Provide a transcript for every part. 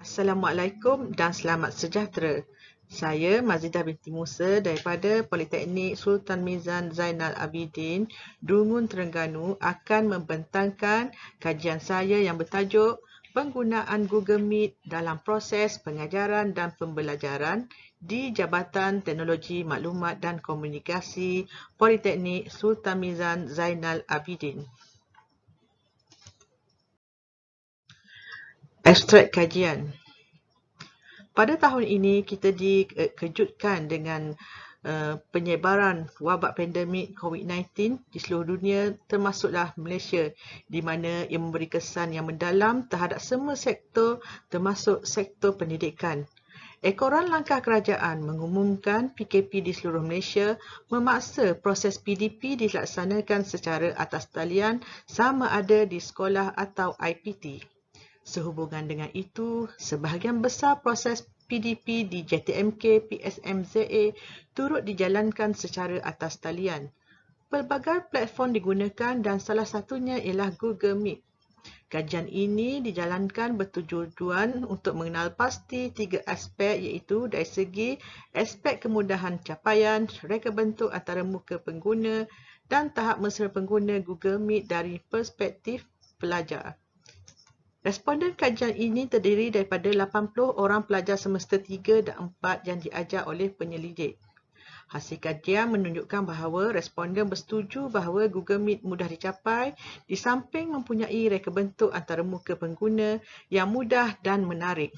Assalamualaikum dan selamat sejahtera. Saya Mazidah binti Musa daripada Politeknik Sultan Mizan Zainal Abidin, Dungun, Terengganu akan membentangkan kajian saya yang bertajuk Penggunaan Google Meet dalam proses pengajaran dan pembelajaran di Jabatan Teknologi Maklumat dan Komunikasi Politeknik Sultan Mizan Zainal Abidin. Ekstrak kajian. Pada tahun ini, kita dikejutkan dengan penyebaran wabak pandemik COVID-19 di seluruh dunia, termasuklah Malaysia, di mana ia memberi kesan yang mendalam terhadap semua sektor, termasuk sektor pendidikan. Ekoran langkah kerajaan mengumumkan PKP di seluruh Malaysia memaksa proses PDP dilaksanakan secara atas talian sama ada di sekolah atau IPT. Sehubungan dengan itu, sebahagian besar proses PDP di JTMK PSMZA turut dijalankan secara atas talian. Pelbagai platform digunakan dan salah satunya ialah Google Meet. Kajian ini dijalankan bertujuan untuk mengenal pasti tiga aspek, iaitu dari segi aspek kemudahan capaian, reka bentuk antara muka pengguna dan tahap mesra pengguna Google Meet dari perspektif pelajar. Responden kajian ini terdiri daripada 80 orang pelajar semester 3 dan 4 yang diajar oleh penyelidik. Hasil kajian menunjukkan bahawa responden bersetuju bahawa Google Meet mudah dicapai di samping mempunyai reka bentuk antara muka pengguna yang mudah dan menarik.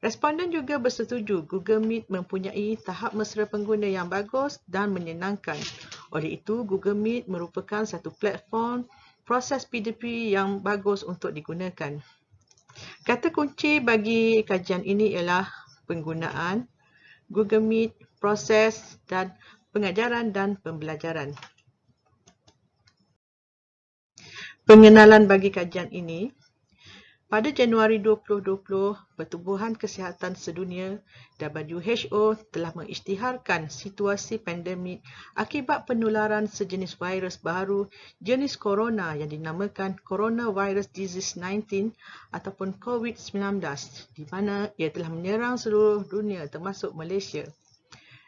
Responden juga bersetuju Google Meet mempunyai tahap mesra pengguna yang bagus dan menyenangkan. Oleh itu, Google Meet merupakan satu platform proses PDP yang bagus untuk digunakan. Kata kunci bagi kajian ini ialah penggunaan Google Meet, proses dan pengajaran dan pembelajaran. Pengenalan bagi kajian ini. Pada Januari 2020, Pertubuhan Kesihatan Sedunia (WHO) telah mengisytiharkan situasi pandemik akibat penularan sejenis virus baru jenis corona yang dinamakan Coronavirus Disease 19 ataupun COVID-19, di mana ia telah menyerang seluruh dunia termasuk Malaysia.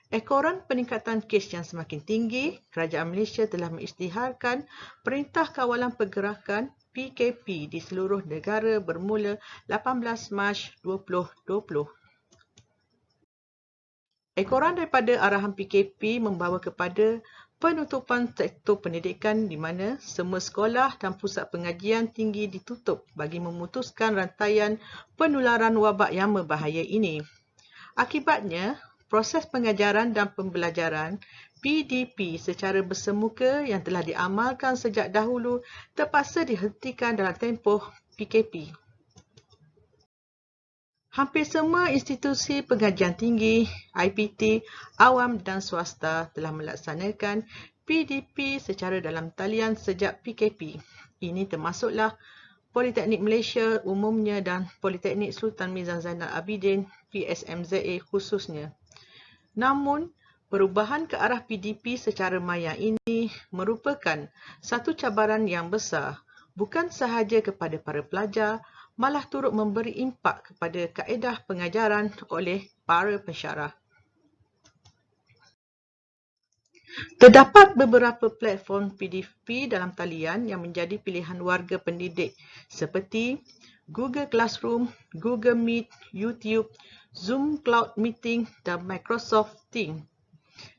Ekoran peningkatan kes yang semakin tinggi, Kerajaan Malaysia telah mengisytiharkan Perintah Kawalan Pergerakan PKP di seluruh negara bermula 18 Mac 2020. Ekoran daripada arahan PKP membawa kepada penutupan sektor pendidikan di mana semua sekolah dan pusat pengajian tinggi ditutup bagi memutuskan rantaian penularan wabak yang berbahaya ini. Akibatnya, proses pengajaran dan pembelajaran PDP secara bersemuka yang telah diamalkan sejak dahulu terpaksa dihentikan dalam tempoh PKP. Hampir semua institusi pengajian tinggi, IPT, awam dan swasta telah melaksanakan PDP secara dalam talian sejak PKP. Ini termasuklah Politeknik Malaysia umumnya dan Politeknik Sultan Mizan Zainal Abidin PSMZA khususnya. Namun, perubahan ke arah PDP secara maya ini merupakan satu cabaran yang besar, bukan sahaja kepada para pelajar, malah turut memberi impak kepada kaedah pengajaran oleh para pensyarah. Terdapat beberapa platform PDP dalam talian yang menjadi pilihan warga pendidik seperti Google Classroom, Google Meet, YouTube, Zoom Cloud Meeting dan Microsoft Teams.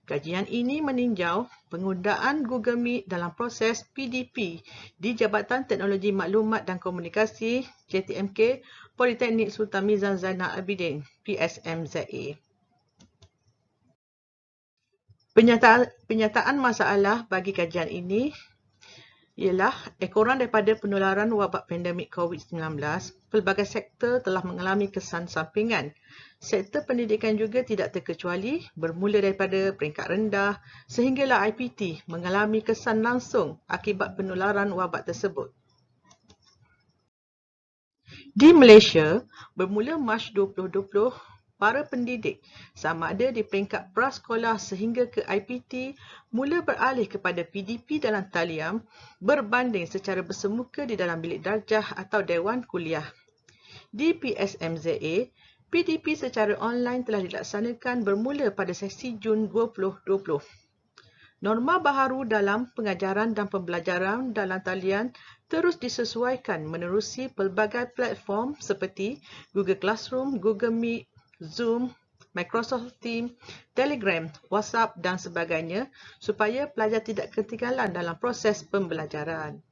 Kajian ini meninjau penggunaan Google Meet dalam proses PDP di Jabatan Teknologi Maklumat dan Komunikasi JTMK Politeknik Sultan Mizan Zainal Abidin PSMZA. Penyataan masalah bagi kajian ini ialah ekoran daripada penularan wabak pandemik COVID-19, pelbagai sektor telah mengalami kesan sampingan. Sektor pendidikan juga tidak terkecuali, bermula daripada peringkat rendah sehinggalah IPT mengalami kesan langsung akibat penularan wabak tersebut. Di Malaysia, bermula Mac 2020, para pendidik sama ada di peringkat prasekolah sehingga ke IPT mula beralih kepada PDP dalam talian berbanding secara bersemuka di dalam bilik darjah atau dewan kuliah. Di PSMZA, PDP secara online telah dilaksanakan bermula pada sesi Jun 2020. Norma baharu dalam pengajaran dan pembelajaran dalam talian terus disesuaikan menerusi pelbagai platform seperti Google Classroom, Google Meet, Zoom, Microsoft Teams, Telegram, WhatsApp dan sebagainya supaya pelajar tidak ketinggalan dalam proses pembelajaran.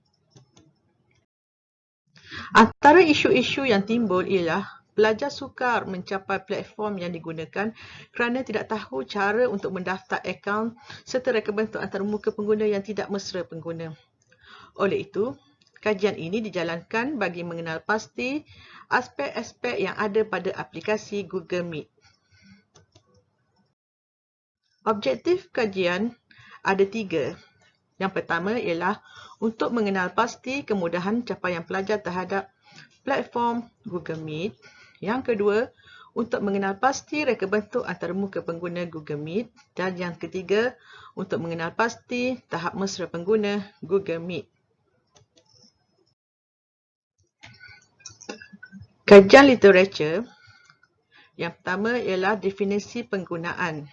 Antara isu-isu yang timbul ialah pelajar sukar mencapai platform yang digunakan kerana tidak tahu cara untuk mendaftar akaun serta reka bentuk antarmuka pengguna yang tidak mesra pengguna. Oleh itu, kajian ini dijalankan bagi mengenal pasti aspek-aspek yang ada pada aplikasi Google Meet. Objektif kajian ada 3. Yang pertama ialah untuk mengenal pasti kemudahan capaian pelajar terhadap platform Google Meet. Yang kedua, untuk mengenal pasti reka bentuk antarmuka pengguna Google Meet. Dan yang ketiga, untuk mengenal pasti tahap mesra pengguna Google Meet. Kajian literatur. Yang pertama ialah definisi penggunaan.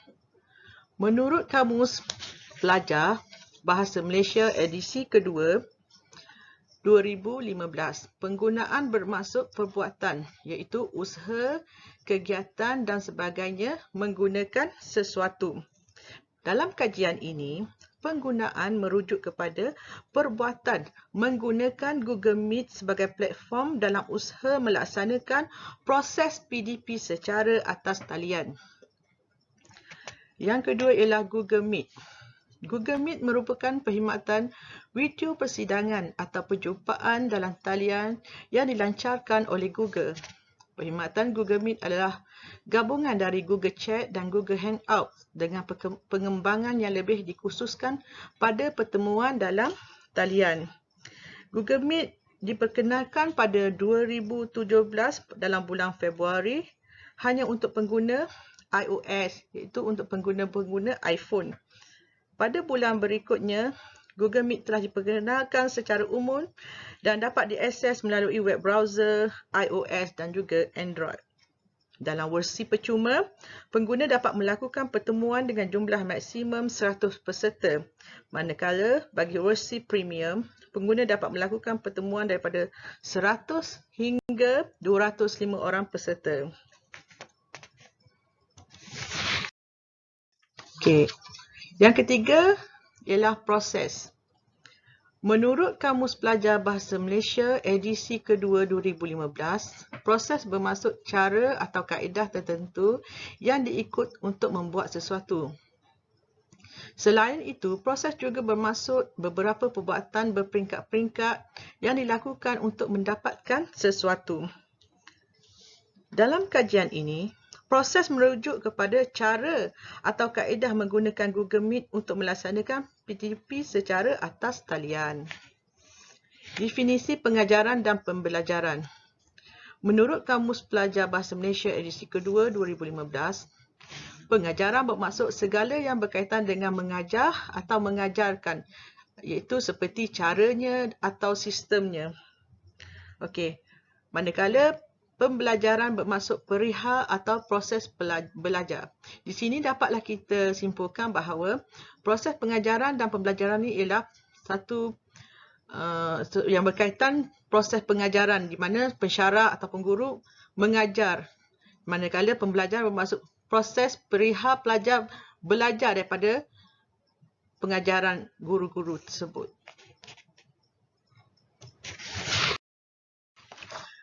Menurut Kamus Pelajar Bahasa Malaysia edisi kedua 2015, penggunaan bermaksud perbuatan iaitu usaha, kegiatan dan sebagainya menggunakan sesuatu. Dalam kajian ini, penggunaan merujuk kepada perbuatan menggunakan Google Meet sebagai platform dalam usaha melaksanakan proses PDP secara atas talian. Yang kedua ialah Google Meet. Google Meet merupakan perkhidmatan video persidangan atau perjumpaan dalam talian yang dilancarkan oleh Google. Perkhidmatan Google Meet adalah gabungan dari Google Chat dan Google Hangout dengan pengembangan yang lebih dikhususkan pada pertemuan dalam talian. Google Meet diperkenalkan pada 2017 dalam bulan Februari hanya untuk pengguna iOS, iaitu untuk pengguna-pengguna iPhone. Pada bulan berikutnya, Google Meet telah diperkenalkan secara umum dan dapat diakses melalui web browser, iOS dan juga Android. Dalam versi percuma, pengguna dapat melakukan pertemuan dengan jumlah maksimum 100 peserta. Manakala bagi versi premium, pengguna dapat melakukan pertemuan daripada 100 hingga 205 orang peserta. Okey. Yang ketiga ialah proses. Menurut Kamus Pelajar Bahasa Malaysia edisi kedua 2015, proses bermaksud cara atau kaedah tertentu yang diikut untuk membuat sesuatu. Selain itu, proses juga bermaksud beberapa perbuatan berperingkat-peringkat yang dilakukan untuk mendapatkan sesuatu. Dalam kajian ini, proses merujuk kepada cara atau kaedah menggunakan Google Meet untuk melaksanakan PDP secara atas talian. Definisi pengajaran dan pembelajaran. Menurut Kamus Pelajar Bahasa Malaysia edisi kedua 2015, pengajaran bermaksud segala yang berkaitan dengan mengajar atau mengajarkan, iaitu seperti caranya atau sistemnya. Okey, manakala pembelajaran bermaksud perihal atau proses belajar. Di sini dapatlah kita simpulkan bahawa proses pengajaran dan pembelajaran ini ialah satu yang berkaitan proses pengajaran di mana pensyarah ataupun guru mengajar. Manakala pembelajaran bermaksud proses perihal pelajar belajar daripada pengajaran guru-guru tersebut.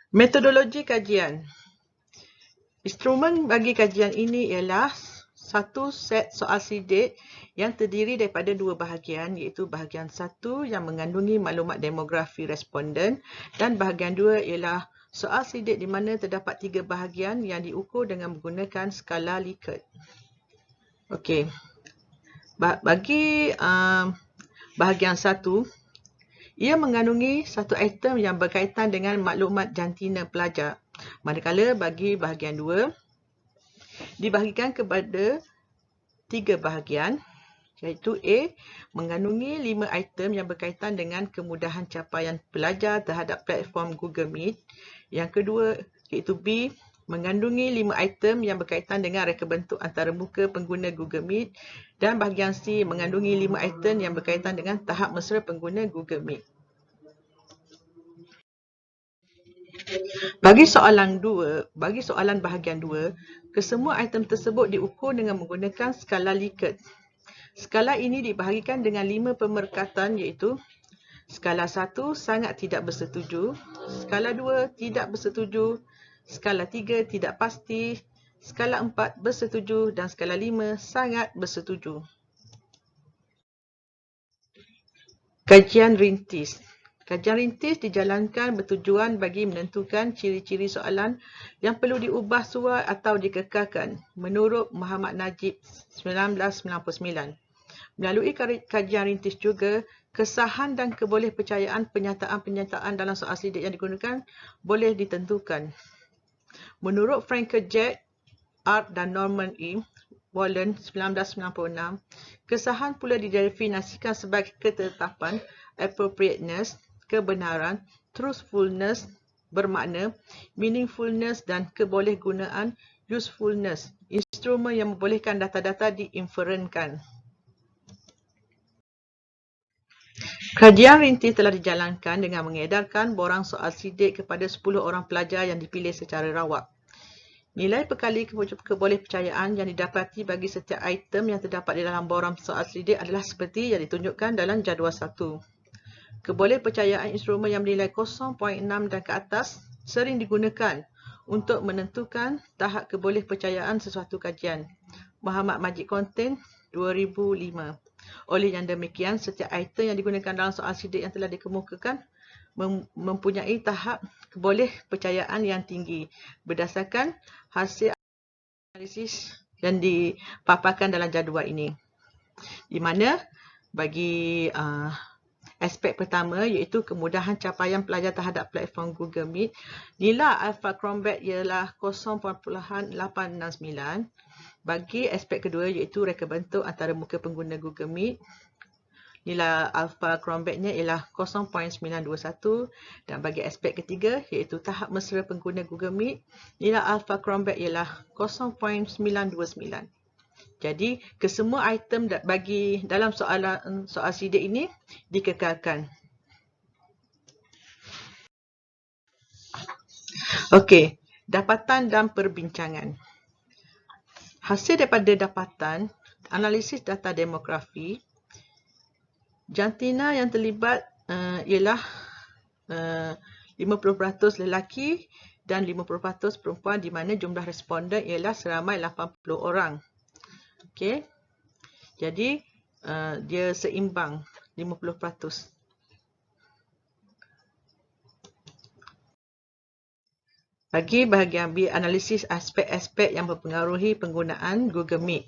Metodologi kajian. Instrumen bagi kajian ini ialah satu set soal sidik yang terdiri daripada 2 bahagian, iaitu bahagian 1 yang mengandungi maklumat demografi responden dan bahagian 2 ialah soal sidik di mana terdapat 3 bahagian yang diukur dengan menggunakan skala Likert. Okey. Bagi bahagian 1, ia mengandungi satu item yang berkaitan dengan maklumat jantina pelajar. Manakala bagi bahagian 2, dibahagikan kepada 3 bahagian, iaitu A, mengandungi 5 item yang berkaitan dengan kemudahan capaian pelajar terhadap platform Google Meet. Yang kedua, iaitu B, mengandungi 5 item yang berkaitan dengan reka bentuk antarmuka pengguna Google Meet, dan bahagian C, mengandungi 5 item yang berkaitan dengan tahap mesra pengguna Google Meet. Bagi soalan bahagian 2, kesemua item tersebut diukur dengan menggunakan skala Likert. Skala ini dibahagikan dengan 5 pemerkatan, iaitu skala 1, sangat tidak bersetuju, skala 2, tidak bersetuju, skala 3, tidak pasti, skala 4, bersetuju, dan skala 5, sangat bersetuju. Kajian rintis. Kajian rintis dijalankan bertujuan bagi menentukan ciri-ciri soalan yang perlu diubah suai atau dikekalkan menurut Muhammad Najib 1999. Melalui kajian rintis juga, kesahan dan kebolehpercayaan penyataan-penyataan dalam soal sidik yang digunakan boleh ditentukan. Menurut Frankel Jack, Art dan Norman E. Wallen 1996, kesahan pula didefinisikan sebagai ketetapan, appropriateness, kebenaran, truthfulness, bermakna, meaningfulness, dan kebolehgunaan, usefulness, instrumen yang membolehkan data-data diinferenkan. Kajian rintis telah dijalankan dengan mengedarkan borang soal sidik kepada 10 orang pelajar yang dipilih secara rawak. Nilai perkali kebolehpercayaan yang didapati bagi setiap item yang terdapat di dalam borang soal sidik adalah seperti yang ditunjukkan dalam jadual 1. Kebolehpercayaan instrumen yang bernilai 0.6 dan ke atas sering digunakan untuk menentukan tahap kebolehpercayaan sesuatu kajian. Muhammad Majid Content 2005. Oleh yang demikian, setiap item yang digunakan dalam soal sidik yang telah dikemukakan mempunyai tahap kebolehpercayaan yang tinggi berdasarkan hasil analisis yang dipaparkan dalam jadual ini. Di mana bagi aspek pertama iaitu kemudahan capaian pelajar terhadap platform Google Meet, nilai Alpha Chrombet ialah 0.869. Bagi aspek kedua iaitu reka bentuk antarmuka pengguna Google Meet, nilai Alpha Chrombetnya ialah 0.921, dan bagi aspek ketiga iaitu tahap mesra pengguna Google Meet, nilai Alpha Chrombet ialah 0.929. Jadi, kesemua item bagi dalam soal sidik ini dikekalkan. Okey, dapatan dan perbincangan. Hasil daripada dapatan, analisis data demografi, jantina yang terlibat ialah 50% lelaki dan 50% perempuan, di mana jumlah responden ialah seramai 80 orang. Okey. Jadi dia seimbang 50%. Bagi bahagian B, analisis aspek-aspek yang mempengaruhi penggunaan Google Meet.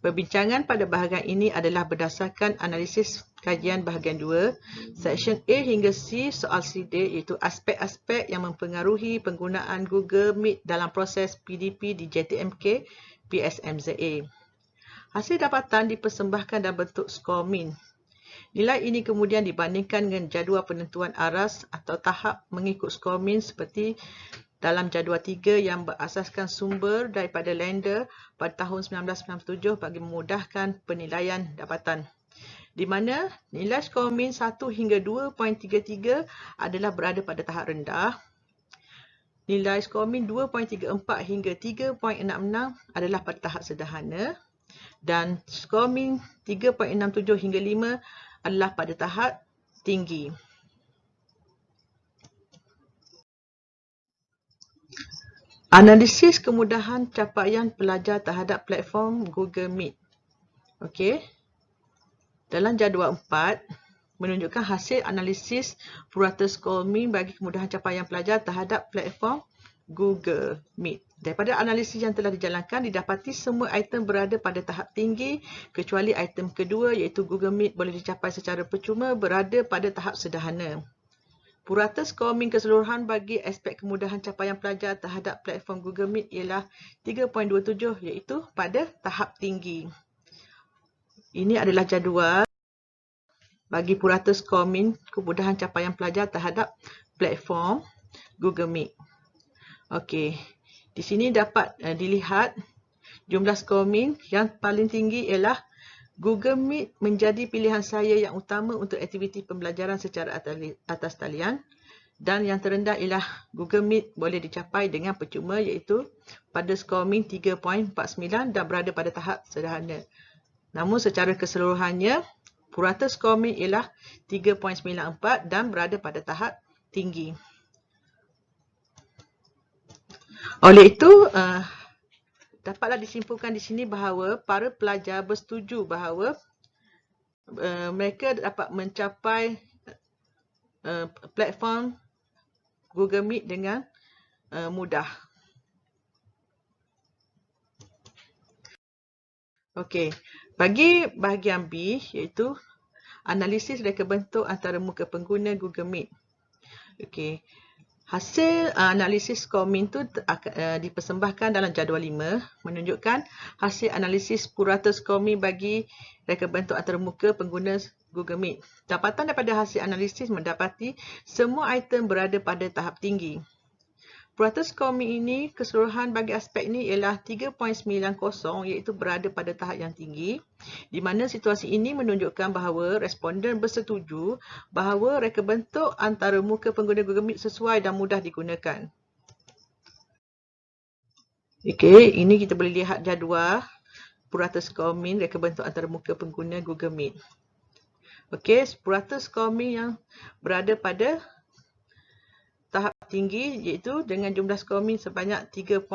Perbincangan pada bahagian ini adalah berdasarkan analisis kajian bahagian 2, Seksyen A hingga C soal sidik, iaitu aspek-aspek yang mempengaruhi penggunaan Google Meet dalam proses PDP di JTMK PSMZA. Hasil dapatan dipersembahkan dalam bentuk skor min. Nilai ini kemudian dibandingkan dengan jadual penentuan aras atau tahap mengikut skor min seperti dalam jadual 3 yang berasaskan sumber daripada lender pada tahun 1997 bagi memudahkan penilaian dapatan. Di mana nilai skor min 1 hingga 2.33 adalah berada pada tahap rendah. Nilai skor min 2.34 hingga 3.66 adalah pada tahap sederhana. Dan skor min 3.67 hingga 5 adalah pada tahap tinggi. Analisis kemudahan capaian pelajar terhadap platform Google Meet. Okey. Dalam jadual 4 menunjukkan hasil analisis purata skor min bagi kemudahan capaian pelajar terhadap platform Google Meet. Daripada analisis yang telah dijalankan, didapati semua item berada pada tahap tinggi kecuali item kedua iaitu Google Meet boleh dicapai secara percuma berada pada tahap sederhana. Purata skor min keseluruhan bagi aspek kemudahan capaian pelajar terhadap platform Google Meet ialah 3.27 iaitu pada tahap tinggi. Ini adalah jadual bagi purata skor min kemudahan capaian pelajar terhadap platform Google Meet. Okey, di sini dapat dilihat jumlah skor yang paling tinggi ialah Google Meet menjadi pilihan saya yang utama untuk aktiviti pembelajaran secara atas talian, dan yang terendah ialah Google Meet boleh dicapai dengan percuma iaitu pada skor 3.49 dan berada pada tahap sederhana. Namun secara keseluruhannya, purata skor ialah 3.94 dan berada pada tahap tinggi. Oleh itu, dapatlah disimpulkan di sini bahawa para pelajar bersetuju bahawa mereka dapat mencapai platform Google Meet dengan mudah. Okey, bagi bahagian B iaitu analisis reka bentuk antara muka pengguna Google Meet. Okey, hasil analisis skor itu dipersembahkan dalam jadual 5 menunjukkan hasil analisis purata skor bagi reka bentuk antara muka pengguna Google Meet. Dapatan daripada hasil analisis mendapati semua item berada pada tahap tinggi. Purata skor ini keseluruhan bagi aspek ini ialah 3.90 iaitu berada pada tahap yang tinggi, di mana situasi ini menunjukkan bahawa responden bersetuju bahawa reka bentuk antara muka pengguna Google Meet sesuai dan mudah digunakan. Okey, ini kita boleh lihat jadual purata skor reka bentuk antara muka pengguna Google Meet. Okey, purata skor yang berada pada tahap tinggi iaitu dengan jumlah skor sebanyak 3.90.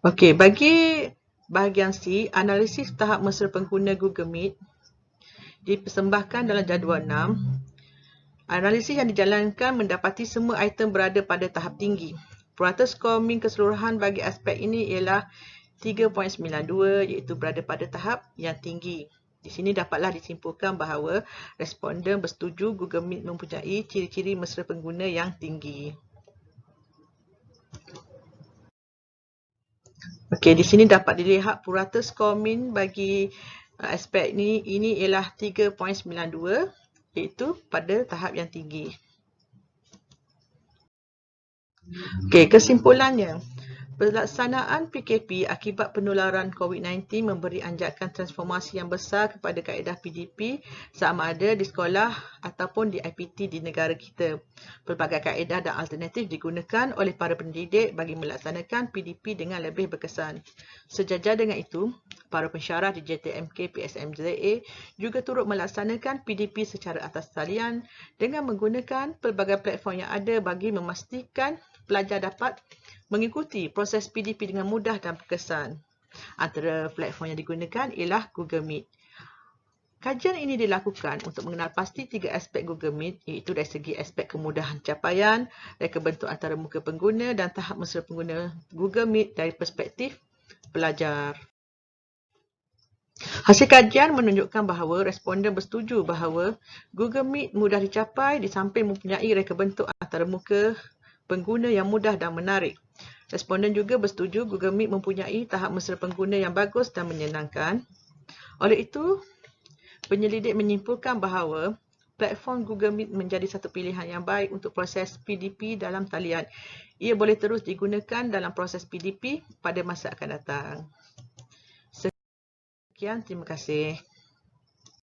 Okey, bagi bahagian C, analisis tahap mesra pengguna Google Meet dipersembahkan dalam jadual 6. Analisis yang dijalankan mendapati semua item berada pada tahap tinggi. Purata skor keseluruhan bagi aspek ini ialah 3.92 iaitu berada pada tahap yang tinggi. Di sini dapatlah disimpulkan bahawa responden bersetuju Google Meet mempunyai ciri-ciri mesra pengguna yang tinggi. Okey, di sini dapat dilihat purata skor bagi aspek ini ialah 3.92 iaitu pada tahap yang tinggi. Okey, kesimpulannya. Pelaksanaan PKP akibat penularan COVID-19 memberi anjakan transformasi yang besar kepada kaedah PDP sama ada di sekolah ataupun di IPT di negara kita. Pelbagai kaedah dan alternatif digunakan oleh para pendidik bagi melaksanakan PDP dengan lebih berkesan. Sejajar dengan itu, para pensyarah di JTMK PSMZA juga turut melaksanakan PDP secara atas talian dengan menggunakan pelbagai platform yang ada bagi memastikan pelajar dapat mengikuti proses PDP dengan mudah dan berkesan. Antara platform yang digunakan ialah Google Meet. Kajian ini dilakukan untuk mengenal pasti 3 aspek Google Meet iaitu dari segi aspek kemudahan capaian, reka bentuk antara muka pengguna dan tahap mesra pengguna Google Meet dari perspektif pelajar. Hasil kajian menunjukkan bahawa responden bersetuju bahawa Google Meet mudah dicapai di samping mempunyai reka bentuk antara muka pengguna yang mudah dan menarik. Responden juga bersetuju Google Meet mempunyai tahap mesra pengguna yang bagus dan menyenangkan. Oleh itu, penyelidik menyimpulkan bahawa platform Google Meet menjadi satu pilihan yang baik untuk proses PDP dalam talian. Ia boleh terus digunakan dalam proses PDP pada masa akan datang. Sekian, terima kasih.